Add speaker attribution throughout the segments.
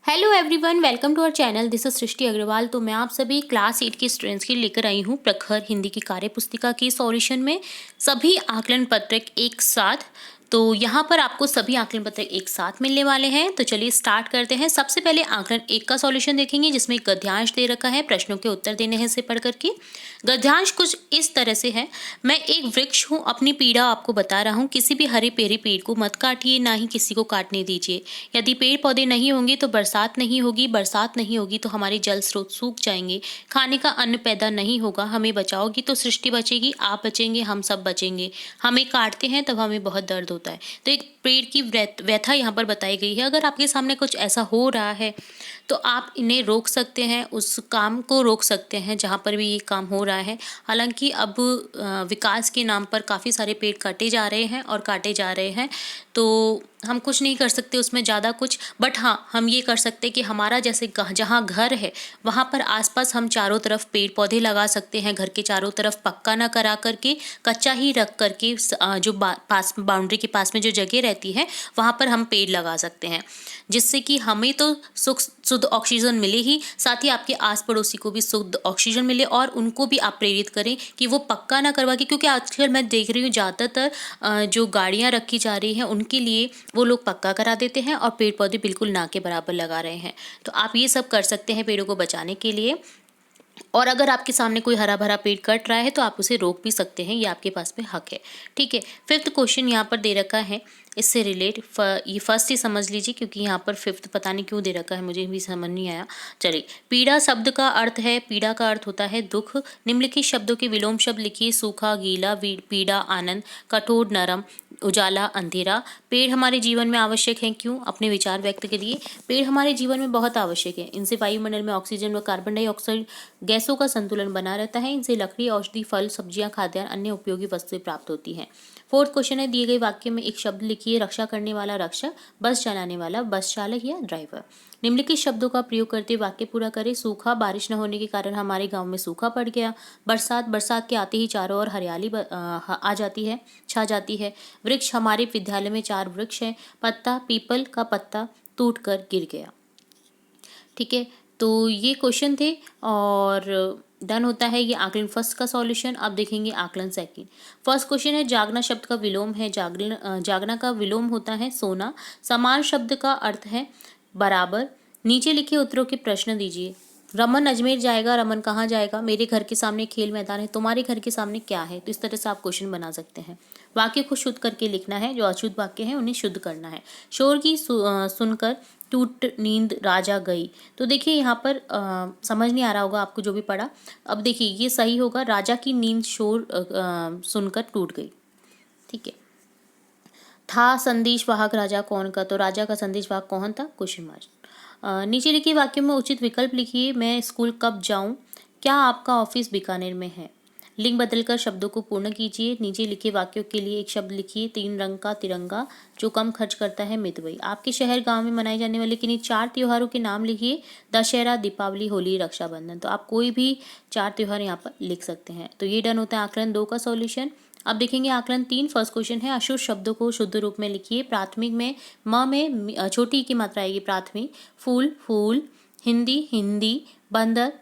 Speaker 1: Hello everyone, welcome to our channel. This is Srishti Agarwal. तो मैं आप सभी क्लास 8 के स्टूडेंट्स के लिए लेकर आई हूँ प्रखर हिंदी की कार्य पुस्तिका की सॉल्यूशन में सभी आकलन पत्रक एक साथ। तो यहाँ पर आपको सभी आकलन पत्रक एक साथ मिलने वाले हैं। तो चलिए स्टार्ट करते हैं। सबसे पहले आकलन 1 का सॉल्यूशन देखेंगे, जिसमें एक गद्यांश दे रखा है, प्रश्नों के उत्तर देने हैं इसे पढ़ करके। गद्यांश कुछ इस तरह से है। मैं एक वृक्ष हूँ, अपनी पीड़ा आपको बता रहा हूँ। किसी भी हरे पेड़ को मत काटिए, ना ही किसी को काटने दीजिए। यदि पेड़ पौधे नहीं होंगे तो बरसात नहीं होगी, बरसात नहीं होगी तो हमारे जल स्रोत सूख जाएंगे, खाने का अन्न पैदा नहीं होगा। हमें बचाओगी तो सृष्टि बचेगी, आप बचेंगे, हम सब बचेंगे। हमें काटते हैं तब हमें बहुत दर्द होता है। तो एक पेड़ की व्यथा यहाँ पर बताई गई है। अगर आपके सामने कुछ ऐसा हो रहा है तो आप इन्हें रोक सकते हैं, उस काम को रोक सकते हैं जहाँ पर भी ये काम हो रहा है। हालांकि अब विकास के नाम पर काफ़ी सारे पेड़ काटे जा रहे हैं और काटे जा रहे हैं, तो हम कुछ नहीं कर सकते उसमें ज़्यादा कुछ। बट हाँ, हम ये कर सकते हैं कि हमारा जैसे जहाँ घर है वहाँ पर आसपास हम चारों तरफ पेड़ पौधे लगा सकते हैं। घर के चारों तरफ पक्का ना करा करके, कच्चा ही रख करके, जो पास बाउंड्री के पास में जो जगह रहती है वहाँ पर हम पेड़ लगा सकते हैं, जिससे कि हमें तो शुद्ध ऑक्सीजन मिले ही, साथ ही आपके आस पड़ोसी को भी शुद्ध ऑक्सीजन मिले, और उनको भी आप प्रेरित करें कि वो पक्का ना करवा के, क्योंकि आजकल मैं देख रही हूँ ज़्यादातर जो गाड़ियाँ रखी जा रही हैं उनके लिए वो लोग पक्का करा देते हैं और पेड़ पौधे बिल्कुल ना के बराबर लगा रहे हैं। तो आप ये सब कर सकते हैं पेड़ों को बचाने के लिए। और अगर आपके सामने कोई हरा भरा पेड़ कट रहा है तो आप उसे रोक भी सकते हैं, ये आपके पास में हक है। ठीक है, 5th क्वेश्चन यहाँ पर दे रखा है, इससे रिलेट ये फर्स्ट ही समझ लीजिए, क्योंकि यहाँ पर 5th पता नहीं क्यों दे रखा है, मुझे भी समझ नहीं आया। चलिए, पीड़ा शब्द का अर्थ है, पीड़ा का अर्थ होता है दुख। निम्नलिखित शब्दों के विलोम शब्द लिखिए। सूखा, गीला, पीड़ा, आनंद, कठोर, नरम, उजाला, अंधेरा। पेड़ हमारे जीवन में आवश्यक हैं, क्यों? अपने विचार व्यक्त करिए। पेड़ हमारे जीवन में बहुत आवश्यक है। इनसे वायुमंडल में ऑक्सीजन व कार्बन डाइऑक्साइड गैसों का संतुलन बना रहता है। इनसे लकड़ी, औषधि, फल, सब्जियां, खाद्यान्न, अन्य उपयोगी वस्तुएं प्राप्त होती हैं। 4th क्वेश्चन है, दिए गए वाक्य में एक शब्द लिखिए। रक्षा करने वाला रक्षक, बस चलाने वाला बस चालक या ड्राइवर। निम्नलिखित शब्दों का प्रयोग करते वाक्य पूरा करें। सूखा, बारिश न होने के कारण हमारे गांव में सूखा पड़ गया। बरसात, बरसात के आते ही चारों ओर हरियाली आ जाती है, छा जाती है। वृक्ष, हमारे विद्यालय में 4 वृक्ष हैं। पत्ता, पीपल का पत्ता टूटकर गिर गया। ठीक है, तो ये क्वेश्चन थे और डन होता है ये आकलन फर्स्ट का सॉल्यूशन। अब देखेंगे आकलन सेकंड। फर्स्ट क्वेश्चन है, जागना शब्द का विलोम है। जागना का विलोम होता है सोना। समान शब्द का अर्थ है बराबर। नीचे लिखे उत्तरों के प्रश्न दीजिए। रमन अजमेर जाएगा, रमन कहाँ जाएगा? मेरे घर के सामने खेल मैदान है, तुम्हारे घर के सामने क्या है? तो इस तरह से आप क्वेश्चन बना सकते हैं। वाक्य को शुद्ध करके लिखना है, जो अशुद्ध वाक्य है उन्हें शुद्ध करना है। शोर की सुनकर टूट नींद राजा गई। तो देखिए यहाँ पर समझ नहीं आ रहा होगा आपको जो भी पढ़ा। अब देखिए ये सही होगा, राजा की नींद शोर सुनकर टूट गई। ठीक है, था संदेश वाहक राजा कौन का? तो राजा का संदेश वाहक कौन था? Question mark. नीचे लिखे वाक्य में उचित विकल्प लिखिए। मैं स्कूल कब जाऊं? क्या आपका ऑफिस बीकानेर में है? लिंग बदलकर शब्दों को पूर्ण कीजिए। नीचे लिखे वाक्यों के लिए एक शब्द लिखिए। 3 रंग का तिरंगा, जो कम खर्च करता है मितव्ययी। आपके शहर गांव में मनाए जाने वाले किन्हीं 4 त्योहारों के नाम लिखिए। दशहरा, दीपावली, होली, रक्षाबंधन। तो आप कोई भी 4 त्योहार यहाँ पर लिख सकते हैं। तो ये डन होता है आकलन 2 का सॉल्यूशन। अब देखेंगे आकलन 3। फर्स्ट क्वेश्चन है, अशुद्ध शब्दों को शुद्ध रूप में लिखिए। प्राथमिक में म में छोटी की मात्रा आएगी प्राथमिक। फूल, फूल। हिंदी, हिंदी। बंदर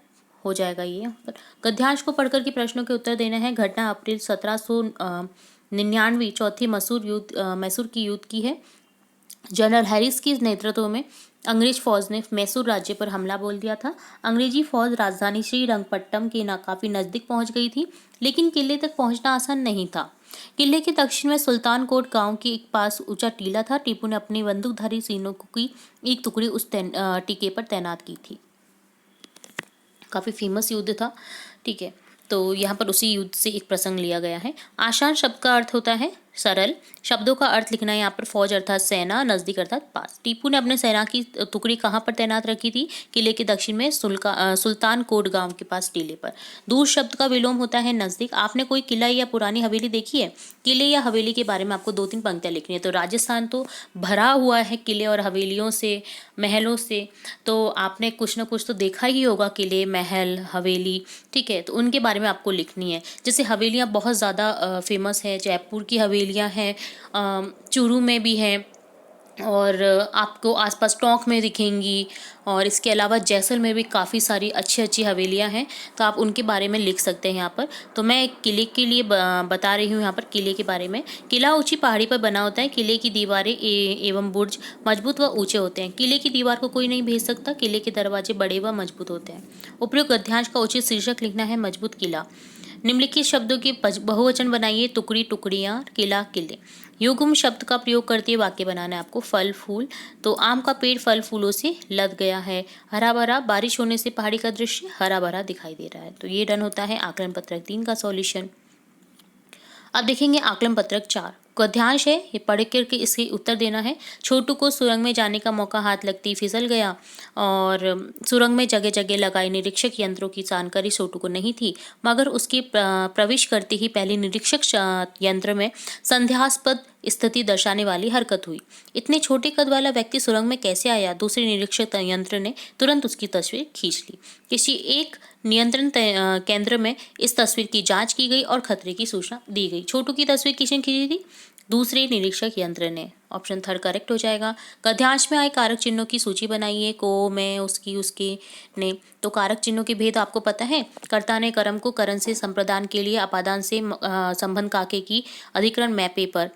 Speaker 1: हो जाएगा ये यहाँ पर। गद्यांश को पढ़कर के प्रश्नों के उत्तर देना है। घटना अप्रैल 1799 चौथी मैसूर की युद्ध की है। जनरल हैरिस के नेतृत्व में अंग्रेज फौज ने मैसूर राज्य पर हमला बोल दिया था। अंग्रेजी फौज राजधानी श्रीरंगपट्टनम के काफी नजदीक पहुंच गई थी, लेकिन किले तक पहुंचना आसान नहीं था। किले के दक्षिण में सुल्तानकोट गांव के एक पास ऊंचा टीला था। टीपू ने अपनी बंदूकधारी सैनिकों की एक टुकड़ी उस टीके पर तैनात की थी। काफी फेमस युद्ध था। ठीक है, तो यहाँ पर उसी युद्ध से एक प्रसंग लिया गया है। आसान शब्द का अर्थ होता है सरल। शब्दों का अर्थ लिखना है यहाँ पर। फौज अर्थात सेना, नजदीक अर्थात पास। टीपू ने अपने सेना की टुकड़ी कहाँ पर तैनात रखी थी? किले के दक्षिण में सुल्तानकोट गांव के पास टीले पर। दूर शब्द का विलोम होता है नजदीक। आपने कोई किला या पुरानी हवेली देखी है? किले या हवेली के बारे में आपको 2-3 पंक्तियां लिखनी है। तो राजस्थान तो भरा हुआ है किले और हवेलियों से, महलों से, तो आपने कुछ ना कुछ तो देखा ही होगा, किले, महल, हवेली। ठीक है, तो उनके बारे में आपको लिखनी है। जैसे हवेलियाँ बहुत ज़्यादा फेमस है। जयपुर की हवेलियाँ हैं, चूरू में भी हैं, और आपको आसपास टोंक में दिखेंगी। और इसके अलावा जैसलमेर भी काफ़ी सारी अच्छी अच्छी हवेलियाँ हैं, तो आप उनके बारे में लिख सकते हैं यहाँ पर। तो मैं एक किले के लिए बता रही हूँ यहाँ पर किले के बारे में। किला ऊंची पहाड़ी पर बना होता है। किले की दीवारें एवं बुर्ज मजबूत व ऊंचे होते हैं। किले की दीवार को कोई नहीं भेज सकता। किले के दरवाजे बड़े व मजबूत होते हैं। उपयुक्त गद्यांश का उचित शीर्षक लिखना है मजबूत किला। निम्नलिखित शब्दों के बहुवचन बनाइए। टुकड़ी टुकड़ियाँ, किला किले। युग्म शब्द का प्रयोग करते हुए वाक्य बनाना है आपको। फल फूल, तो आम का पेड़ फल फूलों से लद गया है। हरा भरा, बारिश होने से पहाड़ी का दृश्य हरा भरा दिखाई दे रहा है। तो ये डन होता है आकलन पत्रक 3 का सॉल्यूशन। अब देखेंगे आकलन पत्रक 4। गद्यांश है, ये पढ़ करके इसके उत्तर देना है। छोटू को सुरंग में जाने का मौका हाथ लगती फिसल गया। और सुरंग में जगह जगह लगाए निरीक्षक यंत्रों की जानकारी छोटू को नहीं थी, मगर उसके प्रवेश करते ही पहले निरीक्षक यंत्र में संदेहास्पद स्थिति दर्शाने वाली हरकत हुई। इतने छोटे कद वाला व्यक्ति सुरंग में कैसे आया? दूसरे निरीक्षक यंत्र ने तुरंत उसकी तस्वीर खींच ली। किसी एक नियंत्रण केंद्र में इस तस्वीर की जांच की गई और खतरे की सूचना दी गई। छोटू की तस्वीर किसने खींची थी? दूसरे निरीक्षक यंत्र ने। ऑप्शन थर्ड करेक्ट हो जाएगा। गद्यांश में आए कारक चिन्हों की सूची बनाइए। को, मैं, उसकी, उसके, ने। तो कारक चिन्हों के भेद आपको पता है। कर्ता ने कर्म को करण से संप्रदान के लिए, अपादान से संबंध काके की, अधिकरण मैं पेपर।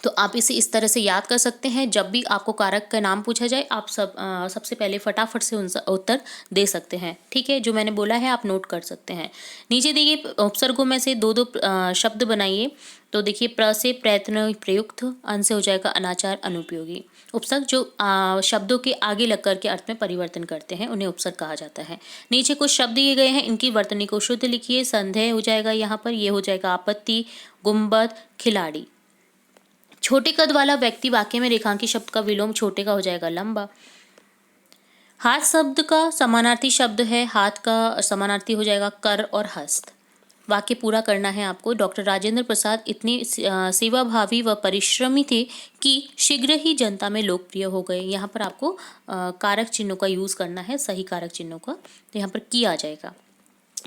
Speaker 1: तो आप इसे इस तरह से याद कर सकते हैं। जब भी आपको कारक का नाम पूछा जाए, आप सबसे पहले फटाफट से उनका उत्तर दे सकते हैं। ठीक है, जो मैंने बोला है आप नोट कर सकते हैं। नीचे देखिए उपसर्गों में से दो दो शब्द बनाइए। तो देखिए प्र से प्रयत्न प्रयुक्त, अन से हो जाएगा अनाचार अनुपयोगी। उपसर्ग जो शब्दों के आगे लग कर के अर्थ में परिवर्तन करते हैं उन्हें उपसर्ग कहा जाता है। नीचे कुछ शब्द दिए गए हैं, इनकी वर्तनी को शुद्ध लिखिए। संदेह हो जाएगा यहाँ पर, ये हो जाएगा आपत्ति, गुम्बद, खिलाड़ी। छोटे कद वाला व्यक्ति वाक्य में रेखांकित शब्द का विलोम छोटे का हो जाएगा लंबा। हाथ शब्द का समानार्थी शब्द है, हाथ का समानार्थी हो जाएगा कर और हस्त। वाक्य पूरा करना है आपको। डॉक्टर राजेंद्र प्रसाद इतने सेवाभावी व परिश्रमी थे कि शीघ्र ही जनता में लोकप्रिय हो गए। यहाँ पर आपको कारक चिन्हों का यूज करना है, सही कारक चिन्हों का। तो यहाँ पर की आ जाएगा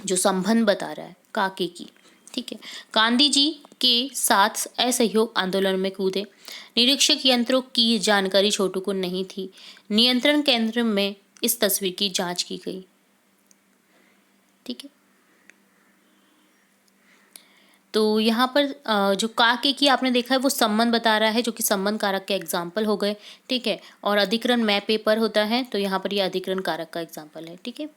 Speaker 1: जो संबंध बता रहा है काके की। ठीक है। गांधी जी के साथ असहयोग आंदोलन में कूदे। निरीक्षक यंत्रों की जानकारी छोटू को नहीं थी। नियंत्रण केंद्र में इस तस्वीर की जांच की गई। ठीक है। तो यहाँ पर जो काके की आपने देखा है वो संबंध बता रहा है, जो कि संबंध कारक के एग्जाम्पल हो गए। ठीक है। और अधिकरण मैं पेपर होता है, तो यहाँ पर ये अधिकरण कारक का एग्जाम्पल है। ठीक है।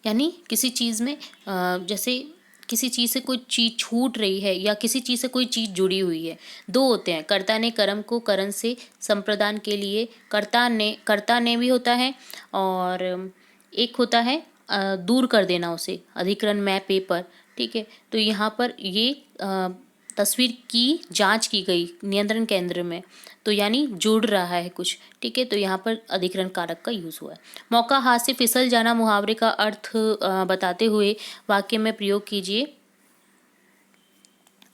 Speaker 1: यानी किसी चीज़ में जैसे किसी चीज़ से कोई चीज़ छूट रही है या किसी चीज़ से कोई चीज़ जुड़ी हुई है। दो होते हैं, कर्ता ने कर्म को करण से संप्रदान के लिए, कर्ता ने भी होता है। और एक होता है दूर कर देना उसे, अधिकरण मैं पेपर। ठीक है। तो यहाँ पर ये तस्वीर की जांच की गई नियंत्रण केंद्र में, तो यानी जुड़ रहा है कुछ। ठीक है। तो यहाँ पर अधिकरण कारक का यूज हुआ है। मौका हाथ से फिसल जाना मुहावरे का अर्थ बताते हुए वाक्य में प्रयोग कीजिए।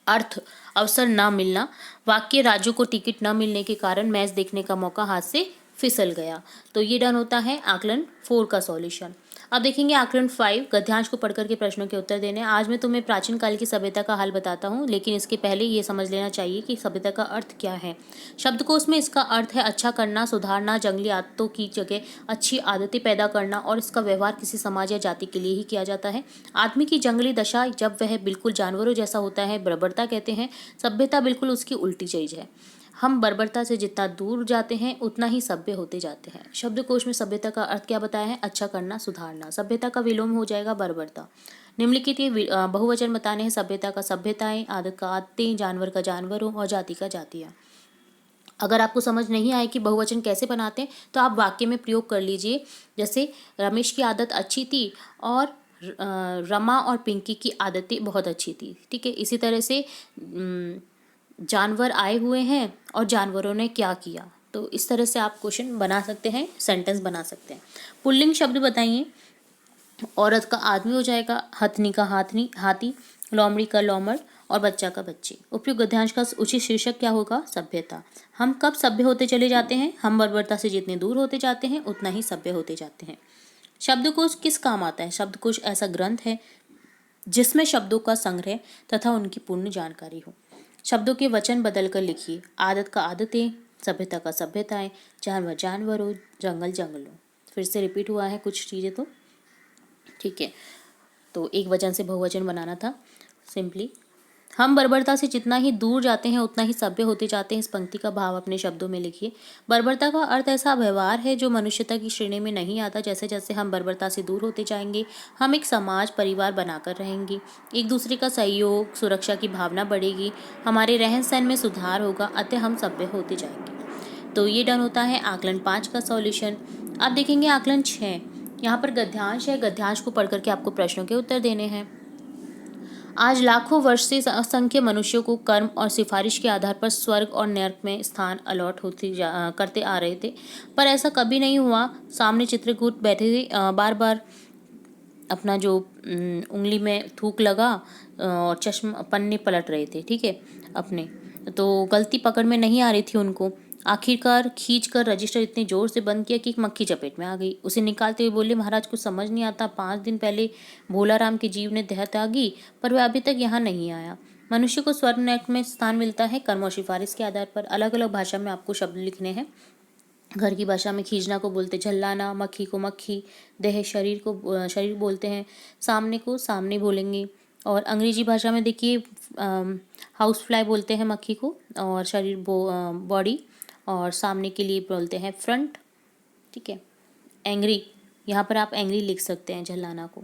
Speaker 1: अर्थ अवसर न मिलना। वाक्य राजू को टिकट न मिलने के कारण मैच देखने का मौका हाथ से फिसल गया। तो ये डन होता है आकलन 4 का सॉल्यूशन। अब देखेंगे आकलन 5, गद्यांश को पढ़कर के प्रश्नों के उत्तर देने। आज मैं तुम्हें प्राचीन काल की सभ्यता का हाल बताता हूँ, लेकिन इसके पहले ये समझ लेना चाहिए कि सभ्यता का अर्थ क्या है। शब्दकोश में इसका अर्थ है अच्छा करना, सुधारना, जंगली आदतों की जगह अच्छी आदतें पैदा करना, और इसका व्यवहार किसी समाज या जाति के लिए ही किया जाता है। आदमी की जंगली दशा जब वह बिल्कुल जानवरों जैसा होता है, बर्बरता कहते हैं। सभ्यता बिल्कुल उसकी उल्टी चीज है। हम बर्बरता से जितना दूर जाते हैं उतना ही सभ्य होते जाते हैं। शब्दकोश में सभ्यता का अर्थ क्या बताया है? अच्छा करना, सुधारना। सभ्यता का विलोम हो जाएगा बर्बरता। निम्नलिखित ये बहुवचन बताने हैं। सभ्यता का सभ्यताएं, आदत का आदतें, जानवर का जानवरों और जाति का जातियां। अगर आपको समझ नहीं आए कि बहुवचन कैसे बनाते हैं तो आप वाक्य में प्रयोग कर लीजिए। जैसे रमेश की आदत अच्छी थी और रमा और पिंकी की आदतें बहुत अच्छी थी। ठीक है। इसी तरह से जानवर आए हुए हैं और जानवरों ने क्या किया। तो इस तरह से आप क्वेश्चन बना सकते हैं, सेंटेंस बना सकते हैं। पुल्लिंग शब्द बताइए। औरत का आदमी हो जाएगा, हथनी का हाथी, लोमड़ी का लोमड़ और बच्चा का बच्ची। उपयुक्त गद्यांश का उचित शीर्षक क्या होगा? सभ्यता। हम कब सभ्य होते चले जाते हैं? हम बर्बरता से जितने दूर होते जाते हैं उतना ही सभ्य होते जाते हैं। शब्दकोश किस काम आता है? शब्दकोश ऐसा ग्रंथ है जिसमें शब्दों का संग्रह तथा उनकी पूर्ण जानकारी हो। शब्दों के वचन बदल कर लिखिए। आदत का आदतें, सभ्यता का सभ्यताएं, जानवर जानवर हो, जंगल जंगल हो। फिर से रिपीट हुआ है कुछ चीज़ें तो, ठीक है। तो एक वचन से बहुवचन बनाना था सिंपली। हम बर्बरता से जितना ही दूर जाते हैं उतना ही सभ्य होते जाते हैं। इस पंक्ति का भाव अपने शब्दों में लिखिए। बर्बरता का अर्थ ऐसा व्यवहार है जो मनुष्यता की श्रेणी में नहीं आता। जैसे जैसे हम बर्बरता से दूर होते जाएंगे, हम एक समाज परिवार बनाकर रहेंगे। एक दूसरे का सहयोग, सुरक्षा की भावना बढ़ेगी, हमारे रहन सहन में सुधार होगा, अतः हम सभ्य होते जाएंगे। तो ये डन होता है आकलन 5 का सॉल्यूशन। अब देखेंगे आकलन 6। यहाँ पर गद्यांश है। गद्यांश को पढ़ करके आपको प्रश्नों के उत्तर देने हैं। आज लाखों वर्ष से असंख्य मनुष्यों को कर्म और सिफारिश के आधार पर स्वर्ग और नर्क में स्थान अलॉट करते आ रहे थे, पर ऐसा कभी नहीं हुआ। सामने चित्रकूट बैठे थे, बार बार अपना जो उंगली में थूक लगा और चश्मा पन्ने पलट रहे थे, ठीक है अपने। तो गलती पकड़ में नहीं आ रही थी उनको। आखिरकार खींच कर रजिस्टर इतने जोर से बंद किया कि एक मक्खी चपेट में आ गई। उसे निकालते हुए बोले, महाराज कुछ समझ नहीं आता, 5 दिन पहले भोलाराम के जीव ने देह त्यागी, पर वह अभी तक यहाँ नहीं आया। मनुष्य को स्वर्ग नरक में स्थान मिलता है कर्म और सिफारिश के आधार पर। अलग अलग भाषा में आपको शब्द लिखने हैं। घर की भाषा में खींचना को बोलते झल्लाना, मक्खी को मक्खी, देह शरीर को शरीर बोलते हैं, सामने को सामने बोलेंगे। और अंग्रेजी भाषा में देखिए हाउस फ्लाई बोलते हैं मक्खी को, और शरीर बॉडी, और सामने के लिए बोलते हैं फ्रंट, ठीक है। एंग्री, यहाँ पर आप एंग्री लिख सकते हैं झल्लाना को।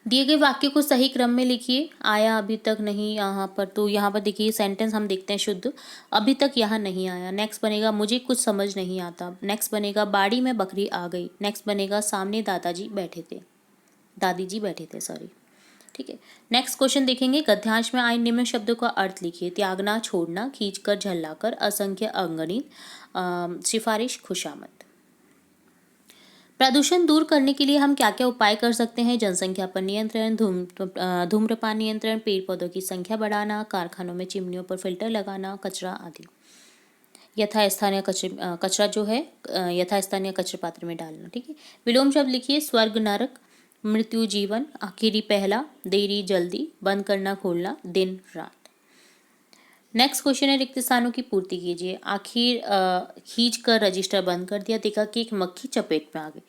Speaker 1: दिए गए वाक्य को सही क्रम में लिखिए। आया अभी तक नहीं यहाँ पर, तो यहाँ पर देखिए सेंटेंस हम देखते हैं शुद्ध। अभी तक यहाँ नहीं आया। नेक्स्ट बनेगा मुझे कुछ समझ नहीं आता। नेक्स्ट बनेगा बाड़ी में बकरी आ गई। नेक्स्ट बनेगा सामने दादाजी बैठे थे, दादी जी बैठे थे, सॉरी, ठीक है। नेक्स्ट क्वेश्चन देखेंगे। गद्यांश में आए निम्न शब्दों का अर्थ लिखिए। त्यागना, छोड़ना, खींचकर, झल्लाकर, असंख्य, अगणित, सिफारिश, खुशामद। प्रदूषण दूर करने के लिए हम क्या क्या उपाय कर सकते हैं? जनसंख्या पर नियंत्रण, धूम्रपान नियंत्रण, पेड़ पौधों की संख्या बढ़ाना, कारखानों में चिमनियों पर फिल्टर लगाना, कचरा आदि। यथास्थानीय कचरा जो है यथास्थानीय कचरे पात्र में डालना, ठीक है। विलोम शब्द लिखिए। स्वर्ग नरक, मृत्यु जीवन, आखिरी पहला, देरी जल्दी, बंद करना खोलना, दिन रात। नेक्स्ट क्वेश्चन है रिक्त स्थानों की पूर्ति कीजिए। आखिर खींच कर रजिस्टर बंद कर दिया, देखा कि एक मक्खी चपेट में आ गई।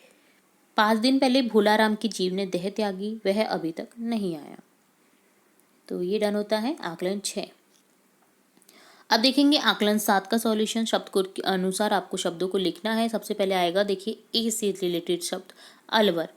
Speaker 1: 5 दिन पहले भोलाराम की जीव ने देह त्यागी, वह अभी तक नहीं आया। तो ये डन होता है आकलन 6। अब देखेंगे आकलन 7 का सॉल्यूशन। शब्द को के अनुसार आपको शब्दों को लिखना है। सबसे पहले आएगा देखिए ए से रिलेटेड शब्द अलवर।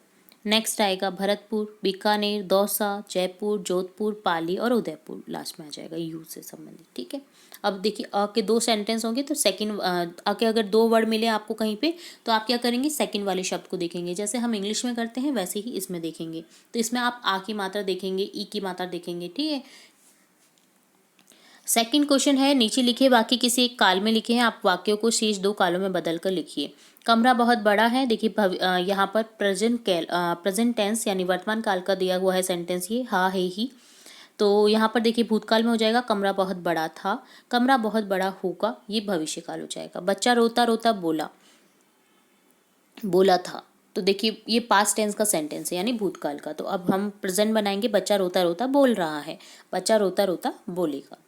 Speaker 1: नेक्स्ट आएगा भरतपुर, बीकानेर, दौसा, जयपुर, जोधपुर, पाली और उदयपुर लास्ट में आ जाएगा यू से संबंधित, ठीक है। अब देखिए अ के 2 सेंटेंस होंगे तो सेकंड अ के अगर 2 वर्ड मिले आपको कहीं पे तो आप क्या करेंगे, सेकंड वाले शब्द को देखेंगे। जैसे हम इंग्लिश में करते हैं वैसे ही इसमें देखेंगे। तो इसमें आप आ की मात्रा देखेंगे, ई की मात्रा देखेंगे, ठीक है। सेकंड क्वेश्चन है नीचे लिखे वाक्य किसी एक काल में लिखे हैं। आप वाक्यों को शेष 2 कालों में बदल कर लिखिए। कमरा बहुत बड़ा है, देखिए यहाँ पर प्रेजेंट टेंस यानी वर्तमान काल का दिया हुआ है सेंटेंस ये हा है ही। तो यहाँ पर देखिए भूतकाल में हो जाएगा कमरा बहुत बड़ा था, कमरा बहुत बड़ा होगा, ये भविष्य काल हो जाएगा। बच्चा रोता रोता बोला था, तो देखिए ये पास्ट टेंस का सेंटेंस है यानी भूतकाल का। तो अब हम प्रेजेंट बनाएंगे, बच्चा रोता रोता बोल रहा है, बच्चा रोता रोता बोलेगा।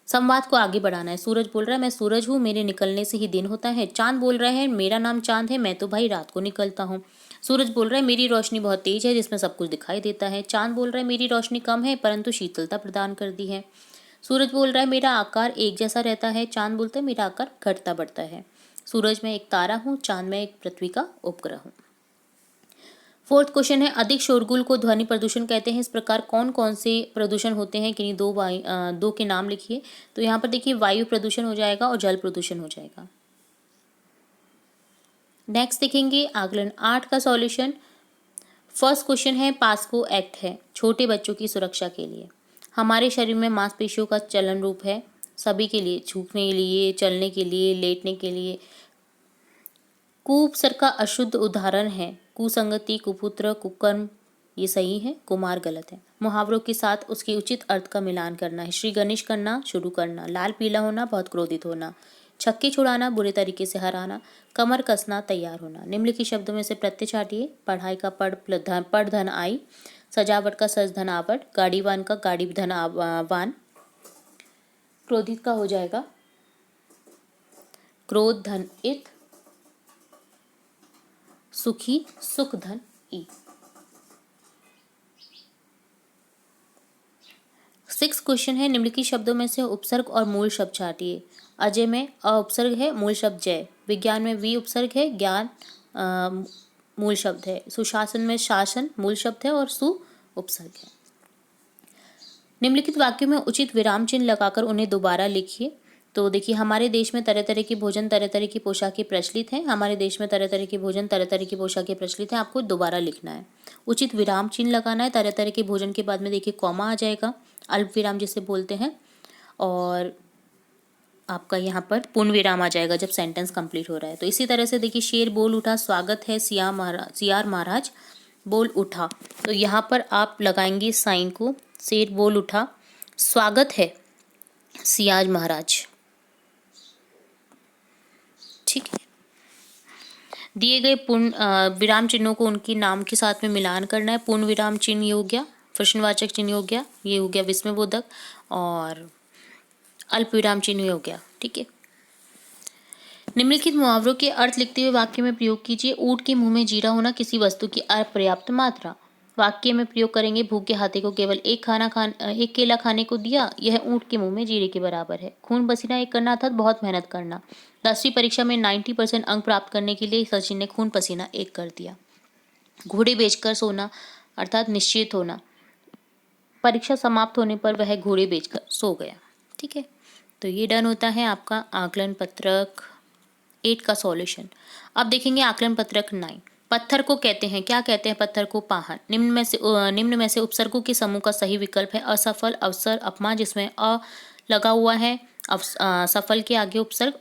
Speaker 1: संवाद को आगे बढ़ाना है। सूरज बोल रहा है मैं सूरज हूँ, मेरे निकलने से ही दिन होता है। चांद बोल रहे हैं मेरा नाम चांद है, मैं तो भाई रात को निकलता हूँ। सूरज बोल रहा है मेरी रोशनी बहुत तेज है जिसमें सब कुछ दिखाई देता है। चांद बोल रहा है मेरी रोशनी कम है परंतु शीतलता प्रदान करती है। सूरज बोल रहा है मेरा आकार एक जैसा रहता है। चांद बोलता है मेरा आकार घटता बढ़ता है। सूरज में एक तारा हूँ, चांद में एक पृथ्वी का उपग्रह हूँ। फोर्थ क्वेश्चन है अधिक शोरगुल को ध्वनि प्रदूषण कहते हैं। इस प्रकार कौन कौन से प्रदूषण होते हैं, किन्हीं दो के नाम लिखिए। तो यहाँ पर देखिए वायु प्रदूषण हो जाएगा और जल प्रदूषण हो जाएगा। नेक्स्ट देखेंगे आकलन 8 का सॉल्यूशन। फर्स्ट क्वेश्चन है पास्को एक्ट है छोटे बच्चों की सुरक्षा के लिए। हमारे शरीर में मांसपेशियों का चलन रूप है सभी के लिए, झुकने के लिए, चलने के लिए, लेटने के लिए। कुपसर का अशुद्ध उदाहरण है कुसंगति, कुपुत्र, कुकर्म, ये सही है, कुमार गलत है। मुहावरों के साथ उसके उचित अर्थ का मिलान करना है। श्री गणेश करना, शुरू करना, लाल पीला होना, बहुत क्रोधित होना, छक्के छुड़ाना, बुरे तरीके से हराना, कमर कसना, तैयार होना। निम्नलिखित शब्दों में से प्रत्यय चाटिए। पढ़ाई का पढ़ धन आई, सजावट का सज धन आवट, गाड़ी वान का गाड़ी धन वान, क्रोधित का हो जाएगा क्रोध धन इत, सुखी सुख धन ई। 6 क्वेश्चन है, निम्नलिखित शब्दों में से उपसर्ग और मूल शब्द छांटिए। अजय में अ उपसर्ग है, मूल शब्द जय। विज्ञान में वी उपसर्ग है, ज्ञान मूल शब्द है। सुशासन में शासन मूल शब्द है और सु उपसर्ग है। निम्नलिखित वाक्यों में उचित विराम चिन्ह लगाकर उन्हें दोबारा लिखिए। तो देखिए, हमारे देश में तरह तरह की भोजन, तरह तरह की पोशाकें प्रचलित हैं। हमारे देश में तरह तरह के भोजन, तरह तरह की पोशाकें प्रचलित हैं। आपको दोबारा लिखना है, उचित विराम चिन्ह लगाना है। तरह तरह के भोजन के बाद में देखिए कॉमा आ जाएगा, अल्प विराम जिसे बोलते हैं, और आपका यहाँ पर पूर्ण विराम आ जाएगा जब सेंटेंस कंप्लीट हो रहा है। तो इसी तरह से देखिए, शेर बोल उठा, स्वागत है सियार महाराज बोल उठा। तो यहाँ पर आप लगाएंगे साइन को, शेर बोल उठा, स्वागत है सियाज महाराज। ठीक है, दिए गए पूर्ण विराम चिन्हों को उनके नाम के साथ में मिलान करना है। पूर्ण विराम चिन्ह ये हो गया, प्रश्नवाचक चिन्ह हो गया, ये हो गया विस्मयबोधक, और अल्प विराम चिन्ह हो गया। ठीक है, निम्नलिखित मुहावरों के अर्थ लिखते हुए वाक्य में प्रयोग कीजिए। ऊंट के मुंह में जीरा होना, किसी वस्तु की अपर्याप्त मात्रा। वाक्य में प्रयोग करेंगे, भूखे हाथी को केवल एक केला खाने को दिया, यह ऊंट के मुंह में जीरे के बराबर है। खून पसीना एक करना अर्थात बहुत मेहनत करना। 10वीं परीक्षा में 90% अंक प्राप्त करने के लिए सचिन ने खून पसीना एक कर दिया। घोड़े बेचकर सोना अर्थात निश्चित होना। परीक्षा समाप्त होने पर वह घोड़े बेचकर सो गया। ठीक है, तो ये डन होता है आपका आकलन पत्रक 8 का सॉल्यूशन। अब देखेंगे आकलन पत्रक 9। पत्थर को कहते हैं, क्या कहते हैं पत्थर को? पाहन। निम्न में से उपसर्गों के समूह का सही विकल्प है असफल, अवसर, अपमान, जिसमें अ लगा हुआ है। सफल के आगे उपसर्ग,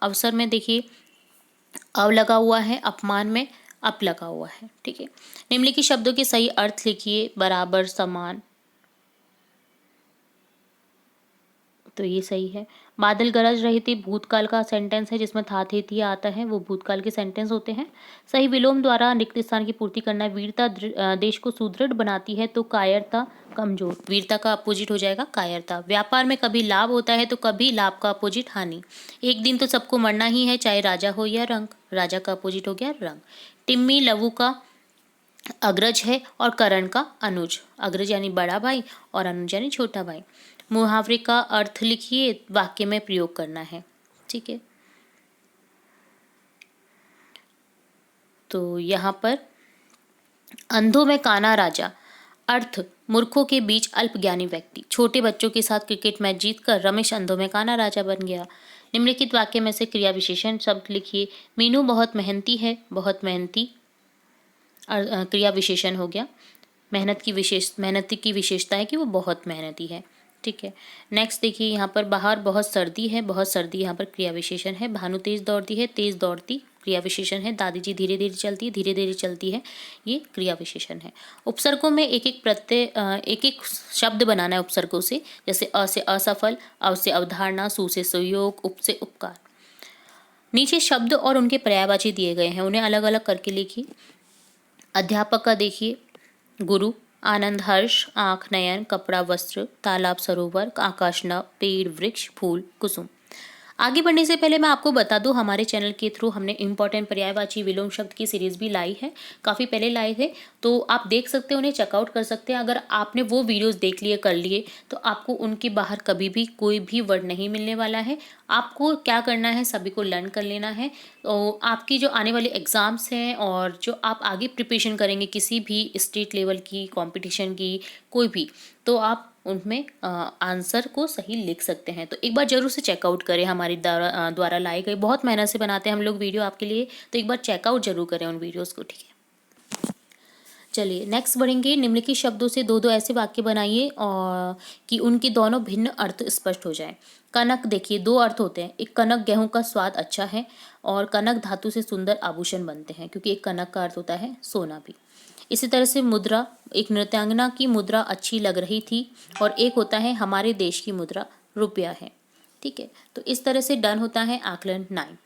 Speaker 1: अवसर में देखिए अव लगा हुआ है, अपमान में अप लगा हुआ है। ठीक है, निम्नलिखित शब्दों के सही अर्थ लिखिए। बराबर, समान, तो ये सही है। बादल गरज रहे थे भूतकाल का सेंटेंस है, जिसमें था थे थी आता है, वो भूतकाल के सेंटेंस होते हैं। सही विलोम द्वारा रिक्त स्थान की पूर्ति करना है। वीरता देश को सुदृढ़ बनाती है, तो कायरता कमजोर। वीरता का अपोजिट हो जाएगा कायरता। व्यापार में कभी लाभ होता है तो कभी लाभ का अपोजिट हानि। एक दिन तो सबको मरना ही है, चाहे राजा हो या रंक। राजा का अपोजिट हो गया रंक। टिम्मी लवु का अग्रज है और करण का अनुज। अग्रज यानी बड़ा भाई और अनुज यानी छोटा भाई। मुहावरे का अर्थ लिखिए, वाक्य में प्रयोग करना है। ठीक है, तो यहाँ पर अंधों में काना राजा, अर्थ मूर्खों के बीच अल्पज्ञानी व्यक्ति। छोटे बच्चों के साथ क्रिकेट मैच जीतकर रमेश अंधों में काना राजा बन गया। निम्नलिखित वाक्य में से क्रिया विशेषण शब्द लिखिए। मीनू बहुत मेहनती है, बहुत मेहनती क्रिया विशेषण हो गया। मेहनती की विशेषता है कि वो बहुत मेहनती है। ठीक है, नेक्स्ट देखिए, यहाँ पर बाहर बहुत सर्दी है, बहुत सर्दी यहाँ पर क्रिया विशेषण है। भानु तेज दौड़ती है, तेज दौड़ती क्रिया विशेषण है। दादी जी धीरे धीरे चलती है, धीरे धीरे चलती है, ये क्रिया विशेषण है। उपसर्गों में एक एक प्रत्यय एक एक शब्द बनाना है उपसर्गों से, जैसे अ से असफल, अव से अवधारणा, सु से सुयोग, उप से उपकार। नीचे शब्द और उनके पर्यायवाची दिए गए हैं, उन्हें अलग अलग करके लिखिए। अध्यापक का देखिए, गुरु, आनंद हर्ष, आँख नयन, कपड़ा वस्त्र, तालाब सरोवर, आकाश नभ, पेड़ वृक्ष, फूल कुसुम। आगे बढ़ने से पहले मैं आपको बता दूं, हमारे चैनल के थ्रू हमने इंपॉर्टेंट पर्यायवाची विलोम शब्द की सीरीज भी लाई है, काफ़ी पहले लाई है, तो आप देख सकते हैं, उन्हें चेकआउट कर सकते हैं। अगर आपने वो वीडियोस देख लिए, कर लिए, तो आपको उनके बाहर कभी भी कोई भी वर्ड नहीं मिलने वाला है। आपको क्या करना है, सभी को लर्न कर लेना है। तो आपकी जो आने वाले एग्ज़ाम्स हैं और जो आप आगे प्रिपरेशन करेंगे किसी भी स्टेट लेवल की कॉम्पिटिशन की, कोई भी, तो आप उनमें आंसर को सही लिख सकते हैं। तो एक बार जरूर से चेकआउट करें, हमारी द्वारा लाए गए, बहुत मेहनत से बनाते हैं हम लोग वीडियो आपके लिए, तो एक बार चेकआउट जरूर करें उन वीडियोस को। ठीक है, चलिए नेक्स्ट बढ़ेंगे। निम्नलिखित शब्दों से दो दो ऐसे वाक्य बनाइए और कि उनके दोनों भिन्न अर्थ स्पष्ट हो जाएं। कनक, देखिए दो अर्थ होते हैं। एक, कनक गेहूं का स्वाद अच्छा है, और कनक धातु से सुंदर आभूषण बनते हैं, क्योंकि एक कनक का अर्थ होता है सोना भी। इसी तरह से मुद्रा, एक नृत्यांगना की मुद्रा अच्छी लग रही थी, और एक होता है हमारे देश की मुद्रा रुपया है। ठीक है, तो इस तरह से डन होता है आकलन 9।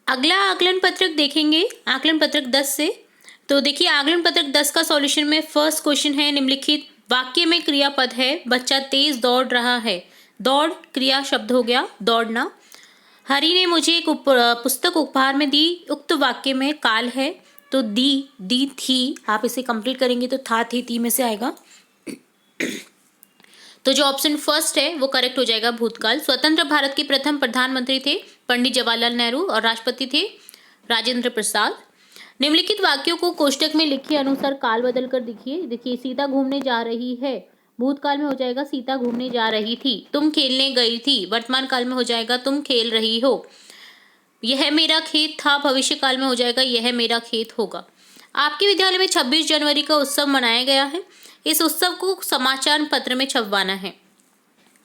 Speaker 1: अगला आकलन पत्रक देखेंगे, आकलन पत्रक 10 से। तो देखिए, आकलन पत्रक 10 का सॉल्यूशन में फर्स्ट क्वेश्चन है, निम्नलिखित वाक्य में क्रियापद है, बच्चा तेज दौड़ रहा है। दौड़ क्रिया शब्द हो गया, दौड़ना। हरि ने मुझे एक पुस्तक उपहार में दी। उक्त वाक्य में काल है, तो दी थी। आप इसे कंप्लीट करेंगे तो था थी ती में से आएगा। तो जो ऑप्शन फर्स्ट है वो करेक्ट हो जाएगा, भूतकाल। स्वतंत्र भारत के प्रथम प्रधानमंत्री थे पंडित जवाहरलाल नेहरू और राष्ट्रपति थे राजेंद्र प्रसाद। निम्नलिखित वाक्यों को कोष्टक में लिखे अनुसार काल बदल कर दिखिए। देखिए, सीता घूमने जा रही है, भूतकाल में हो जाएगा सीता घूमने जा रही थी। तुम खेलने गई थी, वर्तमान काल में हो जाएगा तुम खेल रही हो। यह मेरा खेत था, भविष्य काल में हो जाएगा यह मेरा खेत होगा। आपके विद्यालय में 26 जनवरी का उत्सव मनाया गया है। इस उत्सव को समाचार पत्र में छपवाना है।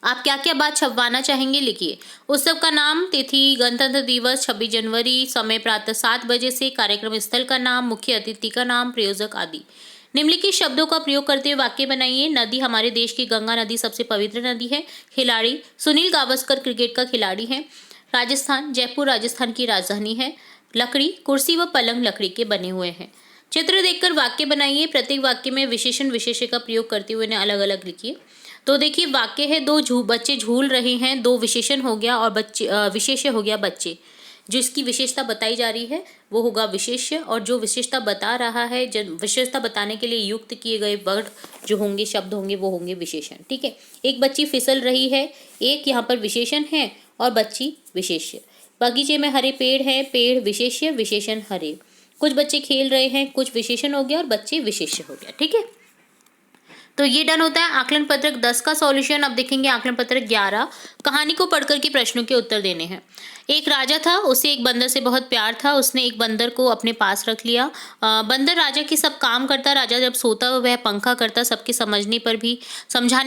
Speaker 1: आप क्या क्या बात छपवाना चाहेंगे, लिखिए। उत्सव का नाम, तिथि, गणतंत्र दिवस 26 जनवरी, समय प्रातः 7 बजे से, कार्यक्रम स्थल का नाम, मुख्य अतिथि का नाम, प्रयोजक आदि। निम्नलिखित शब्दों का प्रयोग करते हुए वाक्य बनाइए। नदी, हमारे देश की गंगा नदी सबसे पवित्र नदी है। खिलाड़ी, सुनील गावस्कर क्रिकेट का खिलाड़ी है। राजस्थान, जयपुर राजस्थान की राजधानी है। लकड़ी, कुर्सी व पलंग लकड़ी के बने हुए हैं। चित्र देखकर वाक्य बनाइए। प्रत्येक वाक्य में विशेषण विशेष्य का प्रयोग करते हुए इन्हें अलग अलग लिखिए। तो देखिए, वाक्य है बच्चे झूल रहे हैं, दो विशेषण हो गया और विशेष्य हो गया बच्चे। जो इसकी विशेषता बताई जा रही है वो होगा विशेष्य, और जो विशेषता बता रहा है, विशेषता बताने के लिए युक्त किए गए वर्ड जो होंगे, शब्द होंगे, वो होंगे विशेषण। ठीक है, एक बच्ची फिसल रही है, एक यहाँ पर विशेषण है और बच्ची विशेष्य। बगीचे में हरे पेड़ है, पेड़ विशेष्य, विशेषण हरे। कुछ बच्चे खेल रहे हैं, कुछ विशेषण हो गया और बच्चे विशेष्य हो गया। ठीक है, तो ये डन होता है आकलन पत्रक 10 का सॉल्यूशन। अब देखेंगे आकलन पत्रक 11। कहानी को पढ़कर के प्रश्नों के उत्तर देने हैं। एक राजा था, उसे एक बंदर से बहुत प्यार था। उसने एक बंदर को अपने पास रख लिया। बंदर राजा की सब काम करता। राजा जब सोता वह पंखा करता। सबके समझाने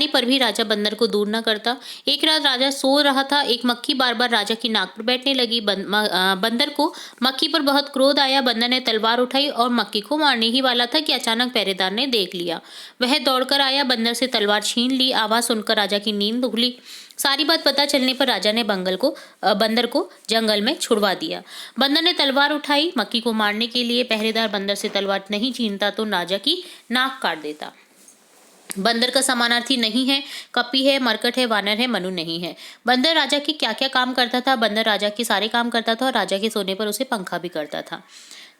Speaker 1: पर भी राजा बंदर को दूर न करता। एक रात राजा सो रहा था। एक मक्खी बार बार राजा की नाक पर बैठने लगी। बंदर को मक्खी पर बहुत क्रोध आया। बंदर ने तलवार उठाई और मक्खी को मारने ही वाला था कि अचानक पहरेदार ने देख लिया। वह दौड़कर आया, बंदर से तलवार छीन ली। आवाज सुनकर राजा की नींद खुली। सारी बात पता चलने पर राजा ने बंदर को जंगल में छुड़वा दिया। बंदर ने तलवार उठाई मक्खी को मारने के लिए। पहरेदार बंदर से तलवार नहीं छीनता तो राजा की नाक काट देता। बंदर का समानार्थी नहीं है, कपी है, मरकट है, वानर है, मनु नहीं है। बंदर राजा की क्या क्या काम करता था? बंदर राजा के सारे काम करता था और राजा के सोने पर उसे पंखा भी करता था।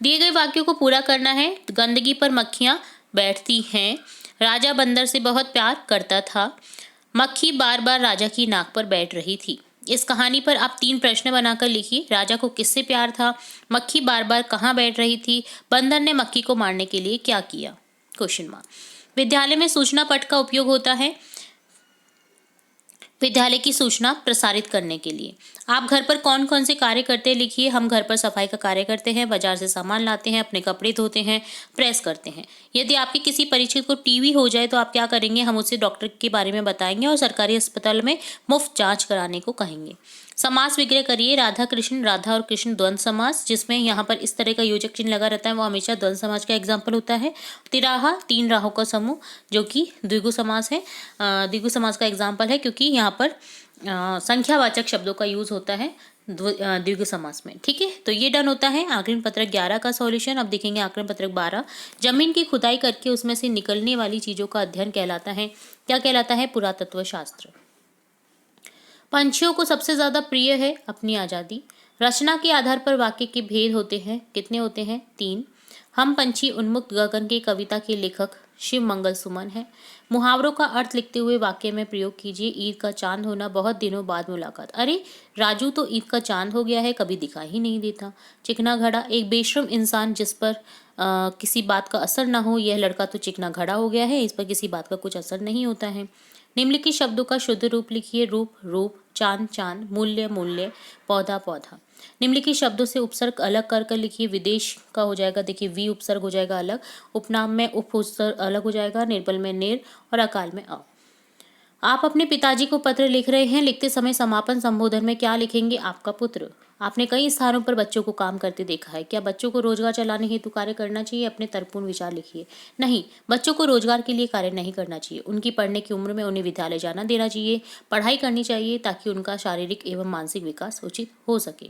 Speaker 1: दिए गए वाक्यों को पूरा करना है। गंदगी पर मक्खियां बैठती हैं। राजा बंदर से बहुत प्यार करता था। मक्खी बार बार राजा की नाक पर बैठ रही थी। इस कहानी पर आप 3 प्रश्न बनाकर लिखिए। राजा को किससे प्यार था? मक्खी बार बार कहाँ बैठ रही थी? बंदर ने मक्खी को मारने के लिए क्या किया? Question mark. विद्यालय में सूचना पट का उपयोग होता है विद्यालय की सूचना प्रसारित करने के लिए। आप घर पर कौन कौन से कार्य करते हैं, लिखिए। हम घर पर सफाई का कार्य करते हैं, बाजार से सामान लाते हैं, अपने कपड़े धोते हैं, प्रेस करते हैं। यदि आपके किसी परिचित को टीबी हो जाए तो आप क्या करेंगे? हम उसे डॉक्टर के बारे में बताएंगे और सरकारी अस्पताल में मुफ्त जांच कराने को कहेंगे। समास विग्रह करिए। राधा कृष्ण, राधा और कृष्ण द्वंद्व समास, जिसमें यहाँ पर इस तरह का योजक चिन्ह लगा रहता है, वो हमेशा द्वंद्व समास का एग्जाम्पल होता है। तिराहा, 3 राहों का समूह, जो कि द्विगु समास है। द्विगु समास का एग्जाम्पल है क्योंकि यहाँ पर संख्यावाचक शब्दों का यूज होता है द्विगु समास में। ठीक है, तो ये डन होता है आकलन पत्रक 11 का सॉल्यूशन। अब देखेंगे आकलन पत्रक 12। जमीन की खुदाई करके उसमें से निकलने वाली चीजों का अध्ययन कहलाता है। क्या कहलाता है? पुरातत्व शास्त्र। पंछियों को सबसे ज्यादा प्रिय है अपनी आजादी। रचना के आधार पर वाक्य के भेद होते हैं। कितने होते हैं? 3। हम पंछी उन्मुक्त गगन के कविता के लेखक शिव मंगल सुमन है। मुहावरों का अर्थ लिखते हुए वाक्य में प्रयोग कीजिए। ईद का चांद होना, बहुत दिनों बाद मुलाकात। अरे राजू तो ईद का चांद हो गया है, कभी दिखाई ही नहीं देता। चिकना घड़ा, एक बेशरम इंसान जिस पर किसी बात का असर ना हो। यह लड़का तो चिकना घड़ा हो गया है, इस पर किसी बात का कुछ असर नहीं होता है। निम्नलिखित शब्दों का शुद्ध रूप लिखिए। रूप रूप, चांद चांद, मूल्य मूल्य, पौधा पौधा। निम्नलिखित शब्दों से उपसर्ग अलग कर कर लिखिए। विदेश का हो जाएगा, देखिए वी उपसर्ग हो जाएगा अलग। उपनाम में उप उपसर्ग अलग हो जाएगा। निर्बल में निर और अकाल में अ। आप अपने पिताजी को पत्र लिख रहे हैं। लिखते समय समापन संबोधन में क्या लिखेंगे? आपका पुत्र। आपने कई स्थानों पर बच्चों को काम करते देखा है। क्या बच्चों को रोजगार चलाने हेतु कार्य करना चाहिए? अपने तर्कपूर्ण विचार लिखिए। नहीं, बच्चों को रोजगार के लिए कार्य नहीं करना चाहिए। उनकी पढ़ने की उम्र में उन्हें विद्यालय जाना देना चाहिए, पढ़ाई करनी चाहिए ताकि उनका शारीरिक एवं मानसिक विकास उचित हो सके।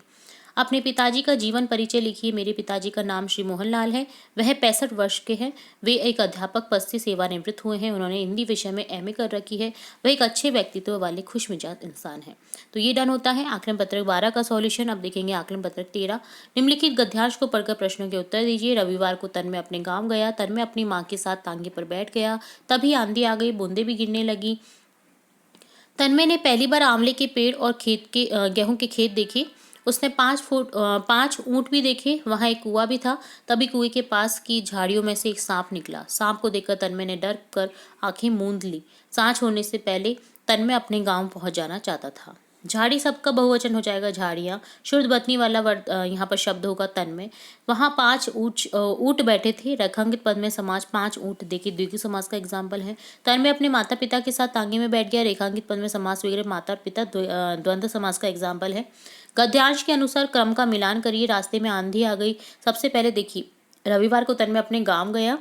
Speaker 1: अपने पिताजी का जीवन परिचय लिखिए। मेरे पिताजी का नाम श्री मोहन लाल है। वह 65 वर्ष के हैं। वे एक अध्यापक पद से सेवानिवृत्त हुए हैं। उन्होंने हिंदी विषय में एमए कर रखी है। वह एक अच्छे व्यक्तित्व वाले खुशमिजाज इंसान है। तो ये डन होता है आकलन पत्रक 12 का सॉल्यूशन। अब देखेंगे आकलन पत्रक 13। निम्नलिखित गद्यांश को पढ़कर प्रश्नों के उत्तर दीजिए। रविवार को तन्मय अपने गाँव गया। तन्मय अपनी माँ के साथ तांगे पर बैठ गया। तभी आंधी आ गई, बूंदें भी गिरने लगी। तन्मय ने पहली बार आंवले के पेड़ और गेहूं के खेत देखे। उसने 5 ऊंट भी देखे। वहां एक कुआं भी था। तभी कुएं के पास की झाड़ियों में से एक सांप निकला। सांप को देखकर तन्मय ने डर कर आंखें मूंद ली। सांझ होने से पहले तन्मय अपने गांव पहुंच जाना चाहता था। झाड़ी सबका बहुवचन हो जाएगा, झाड़ियां। शुद्ध बथनी वाला यहाँ पर शब्द होगा तन्मय। वहां 5 ऊंट बैठे थे। रेखांकित पद में समाज 5 ऊंट देखिए, द्विगु समास का एग्जाम्पल है। तन्मय अपने माता पिता के साथ तांगे में बैठ गया। रेखांकित पद में समास वगैरह माता पिता द्वंद्व समास का एग्जाम्पल है। गद्यांश के अनुसार क्रम का मिलान करिए। रास्ते में आंधी आ गई। सबसे पहले देखिए, रविवार को तन्मय अपने गाँव गया।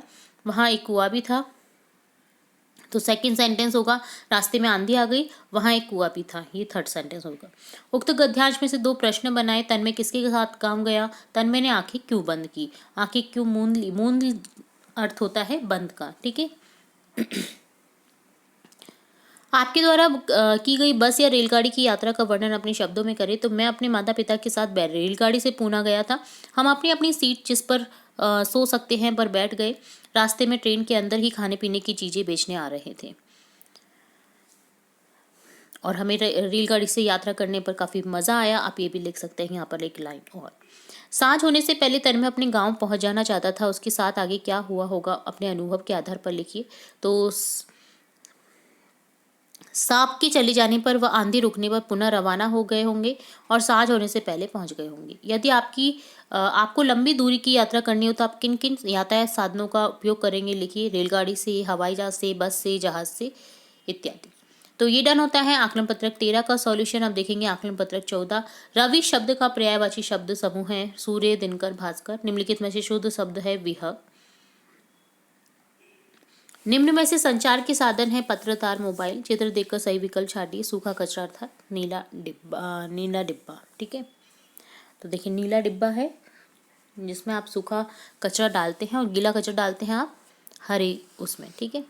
Speaker 1: वहां एक कुआं भी था। तो सेकंड सेंटेंस होगा रास्ते में आंधी आ गई, वहां एक कुआं भी था। ये थर्ड सेंटेंस होगा। उक्त गद्यांश में से 2 प्रश्न बनाए। तन्मय किसके साथ काम गया? तन्मय ने आंखें क्यों बंद की? आंखें क्यों मूंद ली? मूंद अर्थ होता है बंद का, ठीक है। आपके द्वारा की गई बस या रेलगाड़ी की यात्रा का वर्णन अपने शब्दों में करें। तो मैं अपने माता पिता के साथ रेलगाड़ी से पूना गया था। हम अपनी अपनी सीट जिस पर सो सकते हैं पर बैठ गए। रास्ते में ट्रेन के अंदर ही खाने पीने की चीजें बेचने आ रहे थे और हमें रेलगाड़ी से यात्रा करने पर काफ़ी मज़ा आया। आप ये भी लिख सकते हैं यहाँ पर एक लाइन और। सांझ होने से पहले तन्मय अपने गांव पहुंच जाना चाहता था। उसके साथ आगे क्या हुआ होगा अपने अनुभव के आधार पर लिखिए। तो सांप के चले जाने पर वह आंधी रुकने पर पुनः रवाना हो गए होंगे और सांझ होने से पहले पहुंच गए होंगे। यदि आपको लंबी दूरी की यात्रा करनी हो तो आप किन किन यातायात साधनों का उपयोग करेंगे लिखिए। रेलगाड़ी से, हवाई जहाज से, बस से, जहाज से इत्यादि। तो ये डन होता है आकलन पत्रक 13 का सॉल्यूशन। अब देखेंगे आकलन पत्रक 14। रवि शब्द का पर्यायवाची शब्द समूह है सूर्य, दिनकर, भास्कर। निम्नलिखित में से शुद्ध शब्द है विह। निम्न में से संचार के साधन है पत्र, तार, मोबाइल। चित्र देखकर सही विकल्प छाटिए। सूखा कचरा अर्थात नीला डिब्बा, ठीक है। तो देखिए नीला डिब्बा है जिसमें आप सूखा कचरा डालते हैं और गीला कचरा डालते हैं आप हरे उसमें, ठीक है।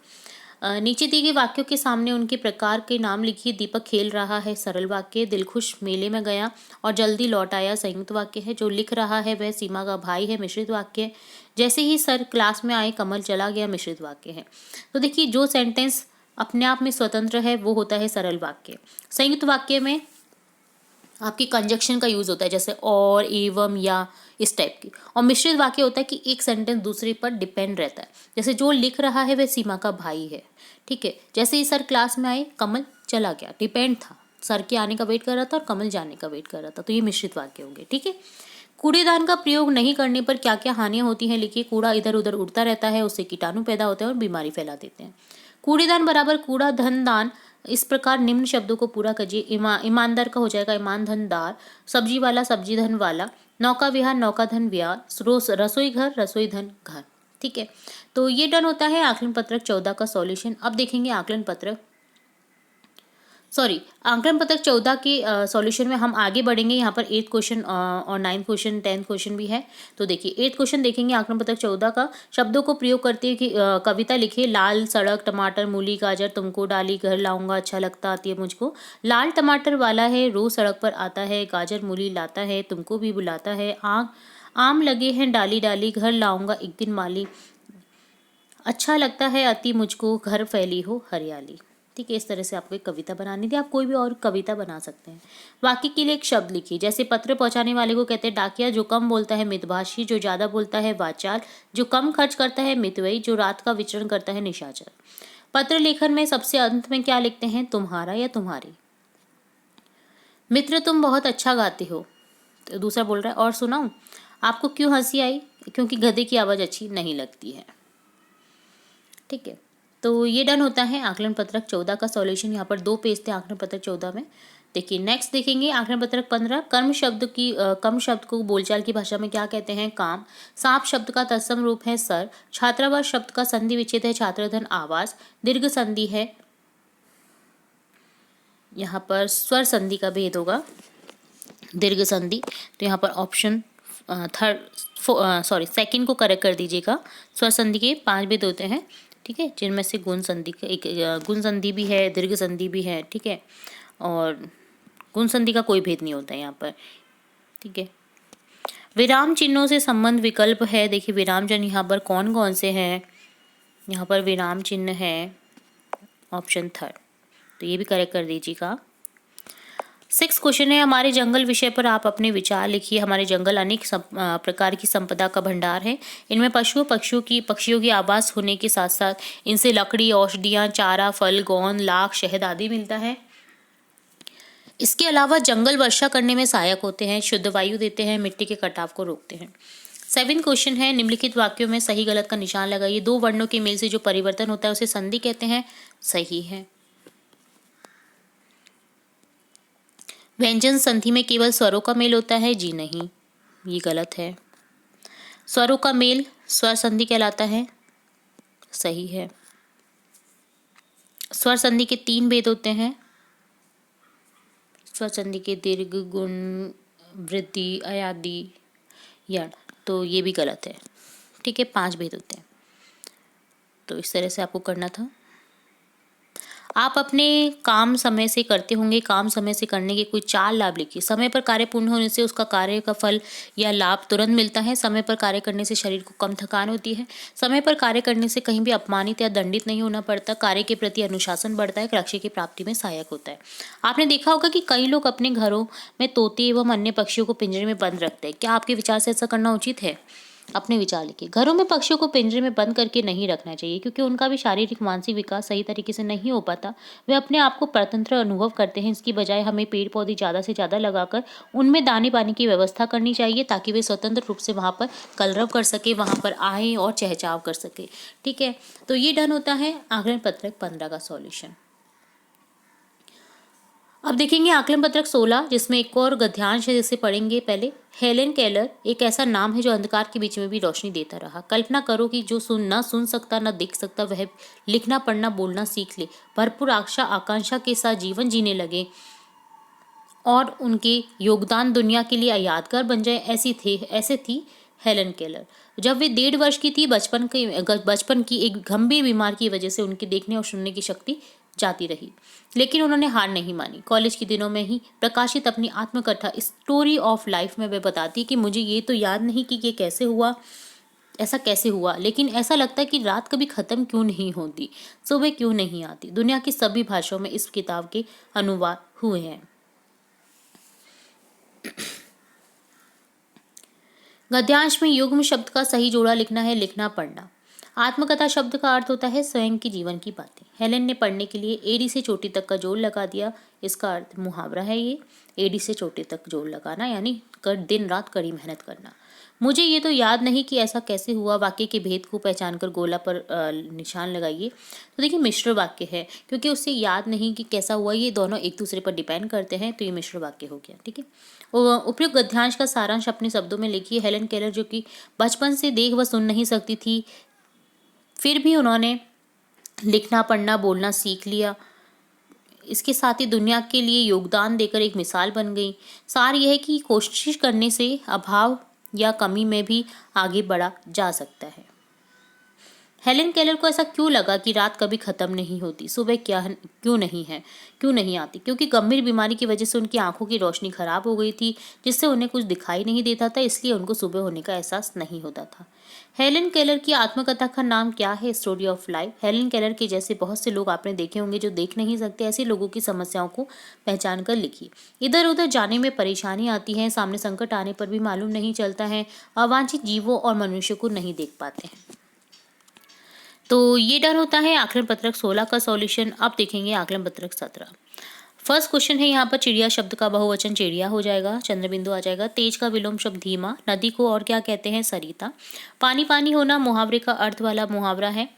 Speaker 1: नीचे दिए गए वाक्यों के सामने उनके प्रकार के नाम लिखिए। दीपक खेल रहा है, सरल वाक्य। दिलखुश मेले में गया और जल्दी लौट आया, संयुक्त वाक्य है। जो लिख रहा है वह सीमा का भाई है, मिश्रित वाक्य है। जैसे ही सर क्लास में आए, कमल चला गया, मिश्रित वाक्य है। तो देखिए जो सेंटेंस अपने आप में स्वतंत्र है वो होता है सरल वाक्य। संयुक्त वाक्य में आपकी कंजक्शन का यूज होता है, जैसे और, एवं, या, इस टाइप की। और मिश्रित वाक्य होता है कि एक सेंटेंस दूसरे पर डिपेंड रहता है। जैसे जो लिख रहा है वह सीमा का भाई है, ठीक है। जैसे ही सर क्लास में आए, कमल चला गया, डिपेंड था, सर के आने का वेट कर रहा था और कमल जाने का वेट कर रहा था। तो ये मिश्रित वाक्य होंगे, ठीक है। कूड़ेदान का प्रयोग नहीं करने पर क्या क्या हानियां होती हैं लिखिए। कूड़ा इधर उधर उड़ता रहता है, उससे कीटाणु पैदा होते हैं और बीमारी फैला देते हैं। कूड़ेदान बराबर कूड़ा धन दान। इस प्रकार निम्न शब्दों को पूरा कीजिए। ईमानदार का हो जाएगा ईमान धन दार। सब्जी वाला सब्जी धन वाला। नौका विहार नौका धन विहार। रसोई घर रसोई धन घर, ठीक है। तो ये डन होता है आकलन पत्रक 14 का सॉल्यूशन। अब देखेंगे आकलन पत्रक पत्रक 14 के सॉल्यूशन में हम आगे बढ़ेंगे। यहाँ पर 8th क्वेश्चन और 9th क्वेश्चन 10th क्वेश्चन भी है। तो देखिए 8th क्वेश्चन देखेंगे आकलन पत्रक 14 का। शब्दों को प्रयोग करते हुए कविता लिखिए। लाल सड़क, टमाटर, मूली, गाजर, तुमको डाली, घर लाऊंगा, अच्छा लगता, आती है मुझको। लाल टमाटर वाला है, रोज सड़क पर आता है। गाजर मूली लाता है, तुमको भी बुलाता है। आम लगे हैं डाली डाली, घर लाऊंगा एक दिन माली। अच्छा लगता है अति मुझको, घर फैली हो हरियाली, ठीक है। इस तरह से आपको एक कविता बनानी थी। आप कोई भी और कविता बना सकते हैं। वाक्य के लिए एक शब्द लिखिए। जैसे पत्र पहुंचाने वाले को कहते हैं डाकिया। जो कम बोलता है मितभाषी। जो ज्यादा बोलता है वाचाल। जो कम खर्च करता है मितव्ययी। जो रात का विचरण करता है निशाचर। पत्र लेखन में सबसे अंत में क्या लिखते हैं, तुम्हारा या तुम्हारी। मित्र तुम बहुत अच्छा गाते हो। तो दूसरा बोल रहा है और सुनाऊं। आपको क्यों हंसी आई, क्योंकि गधे की आवाज अच्छी नहीं लगती है, ठीक है। तो ये डन होता है आकलन पत्रक 14 का सॉल्यूशन। यहाँ पर 2 पेज थे आकलन पत्रक 14 में। देखिए नेक्स्ट देखेंगे आकलन पत्रक 15। कम शब्द को बोलचाल की भाषा में क्या कहते हैं, काम। सांप शब्द का तत्सम रूप है सर। छात्रावास शब्द का संधि विच्छेद है छात्रधन आवास। दीर्घ संधि है, यहाँ पर स्वर संधि का भेद होगा। दीर्घ संधि। तो यहाँ पर ऑप्शन सेकंड को करेक्ट कर दीजिएगा। स्वर संधि के 5 भेद होते हैं, ठीक है, जिनमें से गुण संधि का एक गुण संधि भी है, दीर्घ संधि भी है, ठीक है, और गुण संधि का कोई भेद नहीं होता है यहाँ पर, ठीक है। विराम चिन्हों से संबंध विकल्प है। देखिए विराम चिन्ह यहाँ पर कौन कौन से हैं। यहाँ पर विराम चिन्ह है ऑप्शन थर्ड, तो ये भी करेक्ट कर दीजिएगा। 6 क्वेश्चन है, हमारे जंगल विषय पर आप अपने विचार लिखिए। हमारे जंगल अनेक प्रकार की संपदा का भंडार है। इनमें पक्षियों की आवास होने के साथ साथ इनसे लकड़ी, औषधियाँ, चारा, फल, गोंद, लाख, शहद आदि मिलता है। इसके अलावा जंगल वर्षा करने में सहायक होते हैं, शुद्ध वायु देते हैं, मिट्टी के कटाव को रोकते हैं। 7 क्वेश्चन है, निम्नलिखित वाक्यों में सही गलत का निशान लगाइए। 2 वर्णों के मेल से जो परिवर्तन होता है उसे संधि कहते हैं, सही है। व्यंजन संधि में केवल स्वरों का मेल होता है, जी नहीं, ये गलत है। स्वरों का मेल स्वर संधि कहलाता है, सही है। स्वर संधि के 3 भेद होते हैं, स्वर संधि के दीर्घ, गुण, वृद्धि, अयादि, यण, तो ये भी गलत है, ठीक है। 5 भेद होते हैं, तो इस तरह से आपको करना था। आप अपने काम समय से करते होंगे, काम समय से करने के कुछ 4 लाभ लिखिए। समय पर कार्य पूर्ण होने से उसका कार्य का फल या लाभ तुरंत मिलता है। समय पर कार्य करने से शरीर को कम थकान होती है। समय पर कार्य करने से कहीं भी अपमानित या दंडित नहीं होना पड़ता। कार्य के प्रति अनुशासन बढ़ता है, लक्ष्य की प्राप्ति में सहायक होता है। आपने देखा होगा कि कई लोग अपने घरों में तोते एवं अन्य पक्षियों को पिंजरे में बंद रखते हैं। क्या आपके विचार से ऐसा करना उचित है? अपने विचार लिखिए। घरों में पक्षियों को पिंजरे में बंद करके नहीं रखना चाहिए, क्योंकि उनका भी शारीरिक मानसिक विकास सही तरीके से नहीं हो पाता। वे अपने आप को स्वतंत्र अनुभव करते हैं। इसकी बजाय हमें पेड़ पौधे ज़्यादा से ज़्यादा लगाकर उनमें दाने पानी की व्यवस्था करनी चाहिए, ताकि वे स्वतंत्र रूप से वहाँ पर कलरव कर सके, वहाँ पर आए और चहचाव कर सके, ठीक है। तो ये डन होता है आकलन पत्रक 15 का सॉल्यूशन। अब देखेंगे आकलन पत्रक 16, जिसमें एक और गद्यांश है, जिसे पढ़ेंगे पहले। हेलेन केलर एक ऐसा नाम है जो अंधकार के बीच में भी रोशनी देता रहा। कल्पना करो कि जो न सुन सकता न देख सकता, वह लिखना पढ़ना बोलना सीख ले, भरपूर आशा आकांक्षा के साथ जीवन जीने लगे और उनके योगदान दुनिया के लिए यादगार बन जाए। ऐसे थी हेलेन केलर। जब वे 1.5 वर्ष की थी, बचपन की एक गंभीर बीमारी की वजह से उनकी देखने और सुनने की शक्ति जाती रही, लेकिन उन्होंने हार नहीं मानी। कॉलेज के दिनों में ही प्रकाशित अपनी आत्मकथा स्टोरी ऑफ लाइफ में वे बताती कि मुझे ये तो याद नहीं कि ये ऐसा कैसे हुआ, लेकिन ऐसा लगता है कि रात कभी खत्म क्यों नहीं होती, सुबह क्यों नहीं आती। दुनिया की सभी भाषाओं में इस किताब के अनुवाद हुए हैं। गद्यांश में युग्म शब्द का सही जोड़ा लिखना है, लिखना पढ़ना। आत्मकथा शब्द का अर्थ होता है स्वयं की जीवन की बातें। हेलेन ने पढ़ने के लिए एडी से चोटी तक का जोड़ लगा दिया। इसका अर्थ मुहावरा है ये, एडी से चोटी तक जोड़ लगाना, यानी दिन रात कड़ी मेहनत करना। मुझे ये तो याद नहीं कि ऐसा कैसे हुआ, वाक्य के भेद को पहचानकर गोला पर निशान लगाइए। तो देखिए मिश्र वाक्य है, क्योंकि उससे याद नहीं कि कैसा हुआ, ये दोनों एक दूसरे पर डिपेंड करते हैं, तो ये मिश्र वाक्य हो गया, ठीक है। उपयुक्त गद्यांश का सारांश अपने शब्दों में लिखिए। हेलेन केलर, जो कि बचपन से देख व सुन नहीं सकती थी, फिर भी उन्होंने लिखना पढ़ना बोलना सीख लिया। इसके साथ ही दुनिया के लिए योगदान देकर एक मिसाल बन गई। सार यह है कि कोशिश करने से अभाव या कमी में भी आगे बढ़ा जा सकता है। हेलेन केलर को ऐसा क्यों लगा कि रात कभी खत्म नहीं होती, सुबह क्यों नहीं आती? क्योंकि गंभीर बीमारी की वजह से उनकी आंखों की रोशनी खराब हो गई थी, जिससे उन्हें कुछ दिखाई नहीं देता था, इसलिए उनको सुबह होने का एहसास नहीं होता था। हेलेन केलर की आत्मकथा का नाम क्या है? Story of life. Helen Keller के जैसे बहुत से लोग आपने देखे होंगे जो देख नहीं सकते। ऐसे लोगों की समस्याओं को पहचान कर लिखिए। इधर उधर जाने में परेशानी आती है, सामने संकट आने पर भी मालूम नहीं चलता है, अवांछित जीवों और मनुष्य को नहीं देख पाते हैं। तो ये डन होता है आकलन पत्रक 16 का सॉल्यूशन। अब देखेंगे आकलन पत्रक 17। फर्स्ट क्वेश्चन है, यहाँ पर चिड़िया शब्द का बहुवचन चिड़िया हो जाएगा, चंद्रबिंदु आ जाएगा। तेज का विलोम शब्द धीमा। नदी को और क्या कहते हैं? सरिता। पानी पानी होना मुहावरे का अर्थ वाला मुहावरा है।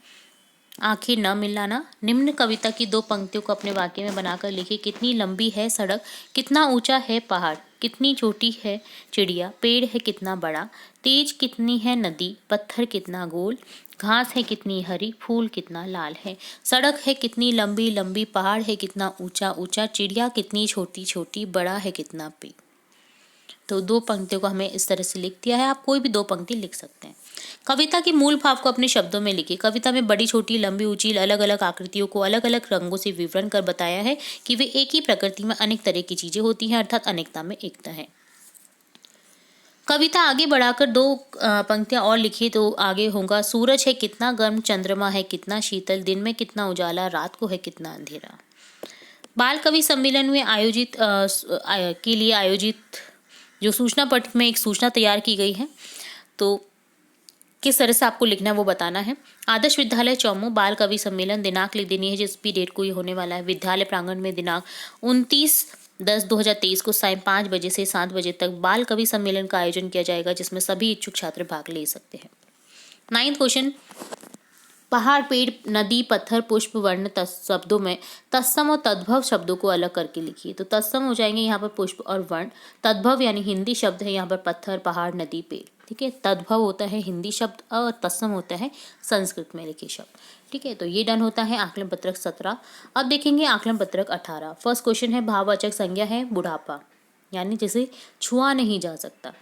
Speaker 1: आंखें न मिलाना। निम्न कविता की 2 पंक्तियों को अपने वाक्य में बनाकर लिखिए। कितनी लंबी है सड़क, कितना ऊंचा है पहाड़, कितनी छोटी है चिड़िया, पेड़ है कितना बड़ा, तेज कितनी है नदी, पत्थर कितना गोल, घास है कितनी हरी, फूल कितना लाल है, सड़क है कितनी लंबी लंबी, पहाड़ है कितना ऊंचा ऊंचा, चिड़िया कितनी छोटी छोटी, बड़ा है कितना पेड़। तो 2 पंक्तियों को हमें इस तरह से लिख दिया है, आप कोई भी 2 पंक्ति लिख सकते हैं। कविता के मूल भाव को अपने शब्दों में लिखिए। कविता में बड़ी, छोटी, लंबी, ऊंची, अलग-अलग आकृतियों को अलग-अलग रंगों से विवरण कर बताया है कि वे एक ही प्रकृति में अनेक तरह की चीजें होती हैं, अर्थात अनेकता में एकता है। कविता आगे बढ़ाकर 2 पंक्तियां और लिखी तो आगे होगा, सूरज है कितना गर्म, चंद्रमा है कितना शीतल, दिन में कितना उजाला, रात को है कितना अंधेरा। बाल कवि सम्मेलन में के लिए आयोजित जो सूचना पट में एक सूचना तैयार की गई है, तो किस तरह से आपको लिखना है वो बताना है। आदर्श विद्यालय चौमू बाल कवि सम्मेलन, दिनांक लिख देनी है जिस भी डेट को ये होने वाला है। विद्यालय प्रांगण में दिनांक 29/10/2023 को सायं 5 बजे से 7 बजे तक बाल कवि सम्मेलन का आयोजन किया जाएगा, जिसमें सभी इच्छुक छात्र भाग ले सकते हैं। 9th क्वेश्चन, पहाड़, पेड़, नदी, पत्थर, पुष्प, वर्ण शब्दों में तत्सम और तद्भव शब्दों को अलग करके लिखिए। तो तत्सम हो जाएंगे यहाँ पर पुष्प और वर्ण, तद्भव यानी हिंदी शब्द है यहाँ पर पत्थर, पहाड़, नदी, पेड़। ठीक है, तद्भव होता है हिंदी शब्द और तत्सम होता है संस्कृत में लिखे शब्द। ठीक है, तो ये डन होता है आकलन पत्रक 17। अब देखेंगे आकलन पत्रक 18। फर्स्ट क्वेश्चन है, भाववाचक संज्ञा है बुढ़ापा, यानी जिसे छुआ नहीं जा सकता,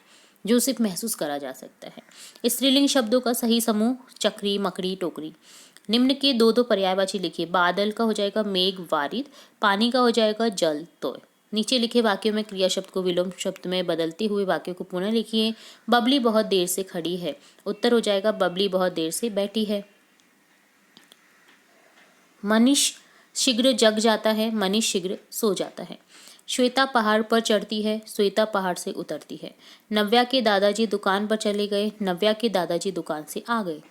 Speaker 1: जो सिर्फ महसूस करा जा सकता है। स्त्रीलिंग शब्दों का सही समूह चक्री, मकड़ी, टोकरी। निम्न के 2 पर्यायवाची लिखिए। बादल का हो जाएगा मेघ, वारिद। पानी का हो जाएगा जल, तोय। नीचे लिखे वाक्यों में क्रिया शब्द को विलोम शब्द में बदलते हुए वाक्यों को पुनः लिखिए। बबली बहुत देर से खड़ी है, उत्तर हो जाएगा बबली बहुत देर से बैठी है। मनीष शीघ्र जग जाता है, मनीष शीघ्र सो जाता है। श्वेता पहाड़ पर चढ़ती है, श्वेता पहाड़ से उतरती है। नव्या के दादाजी दुकान पर चले गए, नव्या के दादाजी दुकान से आ गए।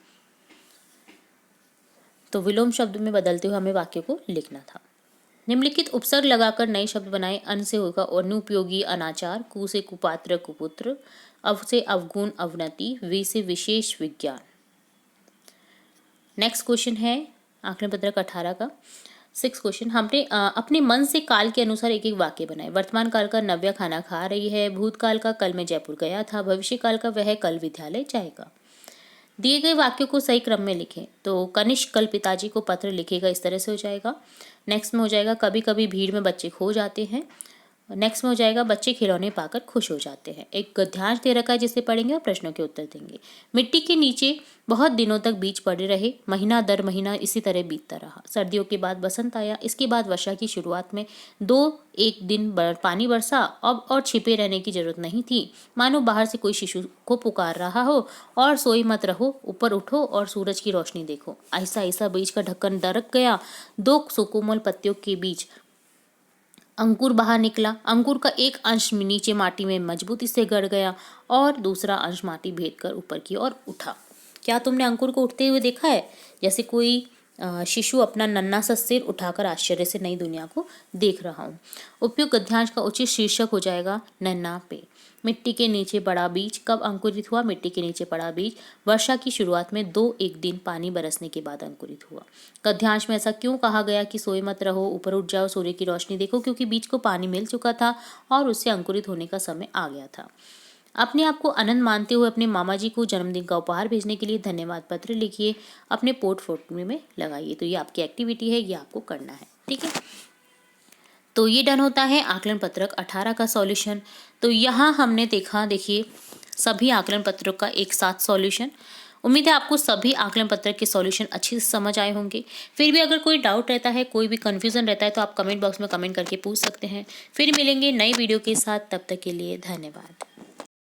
Speaker 1: तो विलोम शब्द में बदलते हुए हमें वाक्य को लिखना था। निम्नलिखित उपसर्ग लगाकर नए शब्द बनाए। अन से होगा अनुपयोगी, अनाचार। कु से कुपात्र, कुपुत्र। अव से अवगुण, अवनति। वी से विशेष, विज्ञान। नेक्स्ट क्वेश्चन है आकलन पत्रक 18 का 6 क्वेश्चन। हमने अपने मन से काल के अनुसार एक एक वाक्य बनाए। वर्तमान काल का नव्या खाना खा रही है, भूतकाल का कल मैं जयपुर गया था, भविष्य काल का वह कल विद्यालय जाएगा। दिए गए वाक्यों को सही क्रम में लिखें। तो कनिष्क कल पिताजी को पत्र लिखेगा, इस तरह से हो जाएगा। नेक्स्ट में हो जाएगा कभी कभी भीड़ में बच्चे खो जाते हैं। नेक्स्ट में हो जाएगा बच्चे खिलौने पाकर खुश हो जाते हैं। एक गद्यांश दे रखा है जिसे पढ़ेंगे और प्रश्नों के उत्तर देंगे। मिट्टी के नीचे बहुत दिनों तक बीज पड़े रहे, महीना दर महीना इसी तरह बीतता रहा। सर्दियों के बाद बसंत आया, इसके बाद वर्षा की शुरुआत में 1 दिन पानी बरसा। अब और छिपे रहने की जरूरत नहीं थी, मानो बाहर से कोई शिशु को पुकार रहा हो। और सोई मत रहो, ऊपर उठो और सूरज की रोशनी देखो। ऐसा ऐसा बीज का ढक्कन दरक गया, 2 सुकोमल पत्तियों के बीच अंकुर बाहर निकला। अंकुर का एक अंश नीचे माटी में मजबूती से गड़ गया और दूसरा अंश माटी भेद कर ऊपर की ओर उठा। क्या तुमने अंकुर को उठते हुए देखा है? जैसे कोई शिशु अपना नन्हा सा सिर उठाकर आश्चर्य से नई दुनिया को देख रहा हूँ। उपयुक्त गद्यांश का उचित शीर्षक हो जाएगा नन्हा पेड़। मिट्टी के नीचे पड़ा बीज कब अंकुरित हुआ? मिट्टी के नीचे पड़ा बीज वर्षा की शुरुआत में 1 दिन पानी बरसने के बाद अंकुरित हुआ। गद्यांश में ऐसा क्यों कहा गया कि सोए मत रहो, ऊपर उठ जाओ, सूर्य की रोशनी देखो? क्योंकि बीज को पानी मिल चुका था और उससे अंकुरित होने का समय आ गया था। अपने आप को आनंद मानते हुए अपने मामा जी को जन्मदिन का उपहार भेजने के लिए धन्यवाद पत्र लिखिए, अपने पोर्टफोलियो में लगाइए। तो ये आपकी एक्टिविटी है, ये आपको करना है। ठीक है, तो ये डन होता है आकलन पत्रक 18 का सॉल्यूशन। तो यहाँ हमने देखिए सभी आकलन पत्रों का एक साथ सॉल्यूशन। उम्मीद है आपको सभी आकलन पत्रक के सॉल्यूशन अच्छे से समझ आए होंगे। फिर भी अगर कोई डाउट रहता है, कोई भी कंफ्यूजन रहता है, तो आप कमेंट बॉक्स में कमेंट करके पूछ सकते हैं। फिर मिलेंगे नई वीडियो के साथ, तब तक के लिए धन्यवाद।